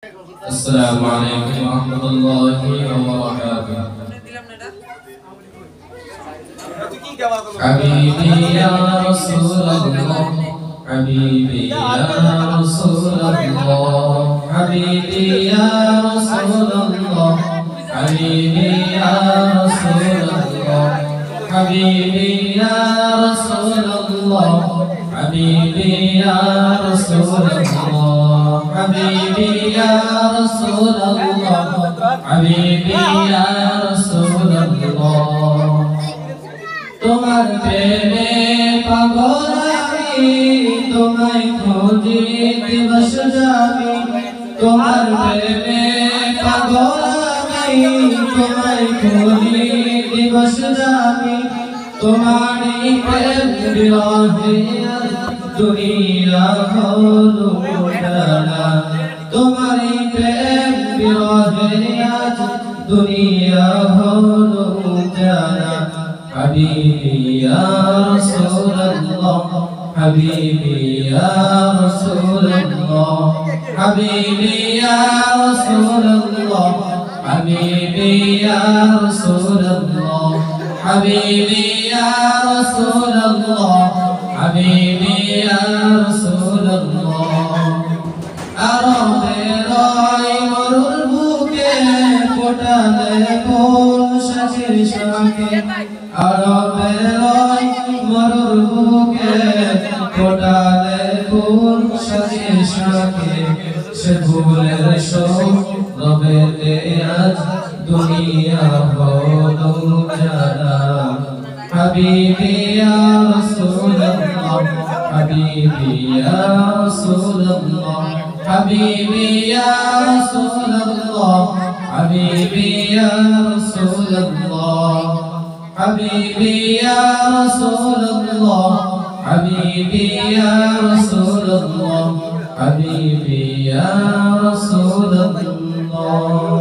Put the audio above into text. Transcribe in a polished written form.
السلام عليكم ورحمة الله وبركاته. حبيبي يا رسول الله، حبيبي يا رسول الله، حبيبي يا رسول الله، حبيبي يا رسول الله، حبيبي يا رسول الله، حبيبي يا رسول الله، حبيبي يا رسول الله، حبيبي يا رسول الله। তোমার প্রেমে পাগল আমি, তোমায় খুঁজি দিবস যাবি। তোমার প্রেমে পাগল আমি, তোমায় খুঁজি দিবস যাবি। তোমারই প্রেম বিরহে দুনিয়া হলো জানা, তোমারই প্রেম বিরহে আজ দুনিয়া হলো জানা। حبيبي يا رسول الله، حبيبي يا رسول الله، حبيبي يا رسول الله، حبيبي يا رسول الله، حبيبي يا رسول الله، حبيبي يا رسول الله। আরবে রয় মরুর বুকে ফোটালে ফুল শাখের শাখে, আরবে রয় মরুর বুকে ফোটালে ফুল শাখের শাখে। সে ফুলের শোক রবেতে আজ দুনিয়া হলো জানা। حبيبي يا رسول الله، حبيبي يا رسول الله، حبيبي يا رسول الله، حبيبي يا رسول الله، حبيبي يا رسول الله، حبيبي يا رسول الله، حبيبي يا رسول الله।